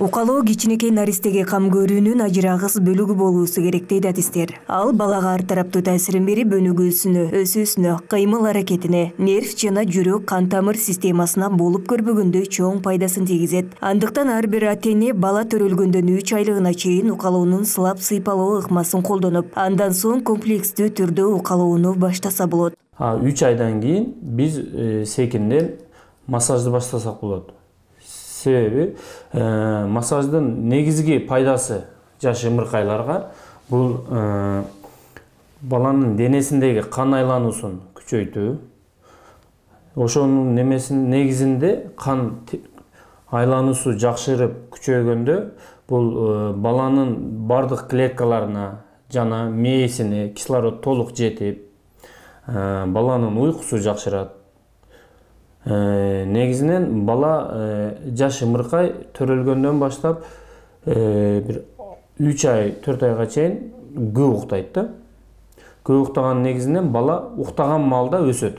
Укалоо кичинекей наристеге кам көрүүнүн ажырагыс бөлүгү болуусу керек дейт адистер. Ал балага ар тараптуу таасирин берип өнүгүүсүнө, өсүүсүнө, кыймыл аракетине, нерв жана жүрөк кан тамыр системасына болуп көрбөгөндөй чоң пайдасын тийгизет. Андыктан ар бир ата-эне бала төрөлгөндөн 3 айлыгына чейин укалоонун сылап сыйпалоо ыкмасын колдонуп, андан соң комплекстүү түрдө укалоону баштаса болот. 3 айдан кийин биз секинден массажды баштасак болот. Себеби массаждын негизги пайдасы жаш ымыркайларга бул баланын денесиндеги кан айлануусун күчөйтүү. Ошонун негизинде кан айлануусу жакшырып күчөгөндө бул баланын бардык клеткаларына жана мээсине кислород толук жетип, баланын уйкусу жакшырат. Негизинен бала жаш ымыркай төрөлгөндөн баштап бир 3 ай 4 айга чейин көп уктайт да. Көп уктаган негизинен бала уктаган маалда өсөт.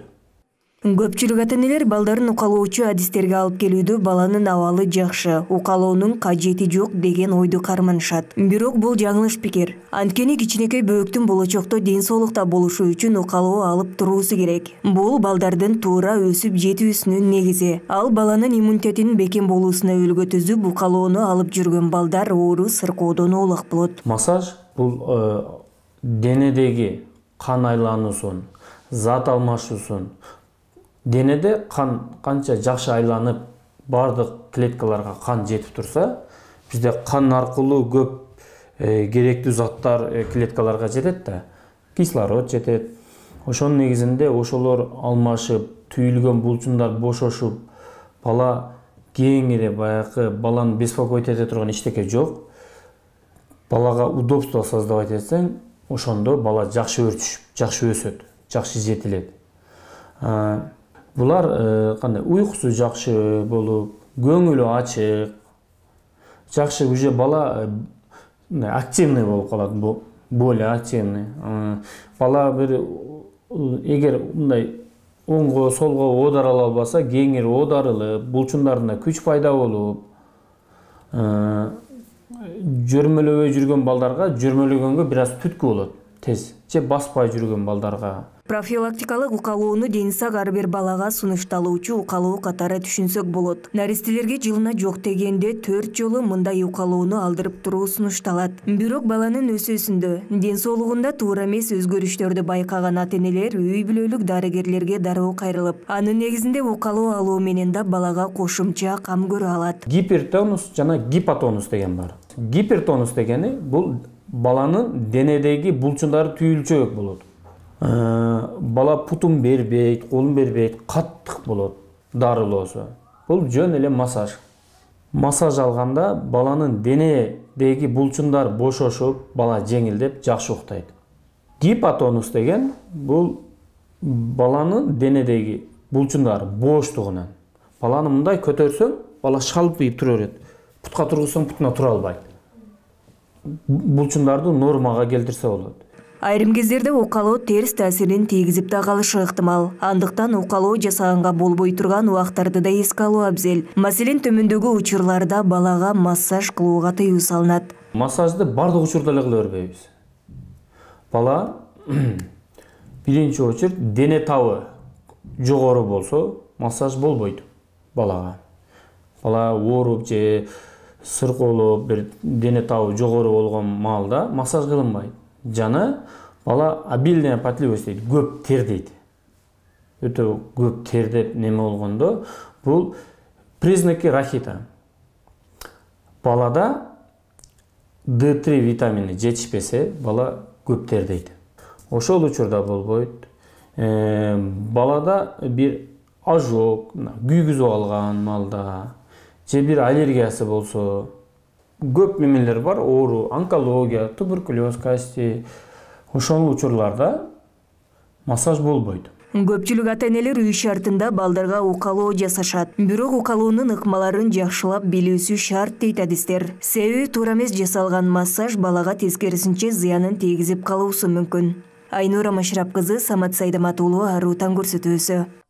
Көпчүлүк ата-энелер балдарын укалоочу адистерге алып келүүдө баланын абалы жакшы, укалоонун кажети жок деген ойду карманышат. Бирок бул жаңылыш пикир. Анткени кичинекей бөөктүн болочокто ден соолукта болушу үчүн укалоо алып туруусу керек. Бул балдардын туура өсүп жетүүсүнүн негизи. Ал баланын иммунитетинин бекем болуусуна үлгү түзүп, укалоону алып жүргөн балдар оору сыркоодон оолак болот. Массаж бул денедеги кан айлануусун, зат алмашуусун, денеде кан канча жакшы айланып, бардык клеткаларга кан жетип турса, бизде кан аркылуу көп керектүү заттар клеткаларга жетет да. Кислород жетет. Ошонун негизинде ошолор алмашып, түйүлгөн булчундар бошошуп, бала кеңири баягы баланы беспокоить эте турган эчтеке жок. Балага удобство создавать этсең, ошондо бала жакшы өрчүшүп, жакшы өсөт, жакшы жетилет. Булар кандай уйкусу жакшы болуп, көңүлү ачык, жакшы уже бала активный болуп калат, более активный. Бала бир эгер мындай оңго солго оодарыла албаса, кеңири оодарылып, булчундарында күч пайда болуп, жөрмөлөбөй жүргөн балдарга жөрмөлөгөнгө бир аз түткү болот, тез. Же баспай жүргөн балдарга. Профилактикалык укалоону дени сак ар бир балага сунушталуучу укалоо катары түшүнсөк болот. Наристелерге жылына жок дегенде 4 жолу мындай укалоону алдырып туруу сунушталат. Бирок баланын өсүүсүндө, ден соолугунда туура эмес өзгөрүштөрдү байкаган ата-энелер үй бүлөлүк дарыгерлерге дароо кайрылып, анын негизинде укалоо алуу менен да балага кошумча кам көрө алат. Гипертонус жана гипотонус деген бар. Гипертонус дегени бул баланын денедеги булчундары түйүлчүрөөк болот. Бала путун бербейт, колун бербейт, каттык болот дарылоосу. Бул жөн эле массаж. Массаж алганда баланын денедеги булчундар бошошуп, бала жеңилдеп, жакшы уктайт. Гипотонус деген бул баланын денедеги булчундары боштугунан. Баланы мындай көтөрсөң, бала шалпыйып тура берет. Путка тургузсаң, путуна тура албайт. Булчундарды нормага келтирсе болот. Айрым кездерде укалоо терс таасирин тийгизип да калышы ыктымал. Андыктан укалоо жасаганга болбой турган убактарды да эске алуу абзел. Маселен, төмөндөгү учурларда балага массаж кылууга тыюу салынат. Массажды бардык учурда эле кыла бербейбиз. Бала биринчи очередь дене табы жогору болсо, массаж болбойт балага. Бала ооруп же сыркоолоп, бир дене табы жогору болгон маалда массаж кылынбайт. Жана бала обильная потливость дейт, көп тердейт. Өтө көп тердеп неме болгондо, бул признаки рахита. Балада D3 витамини жетишпесе, бала көп тердейт. Ошол учурда болбойт. Балада бир ожог, күйгүзүп алган малда, же бир аллергиясы болсо, көп мемелер бар, оору, онкология, туберкулез, касти. Ошол учурларда массаж болбойт. Көпчүлүк ата-энелер үй шартында балдарга укалоо жасашат. Бирок укалоонун ыкмаларын жакшылап билүүсү шарт дейт адистер. Себеби туура эмес жасалган массаж балага тескерисинче зыянын тийгизип калуусу мүмкүн. Айнура Машрап кызы, Самат Сайдамат уулу, Аруу таң көрсөтүүсү.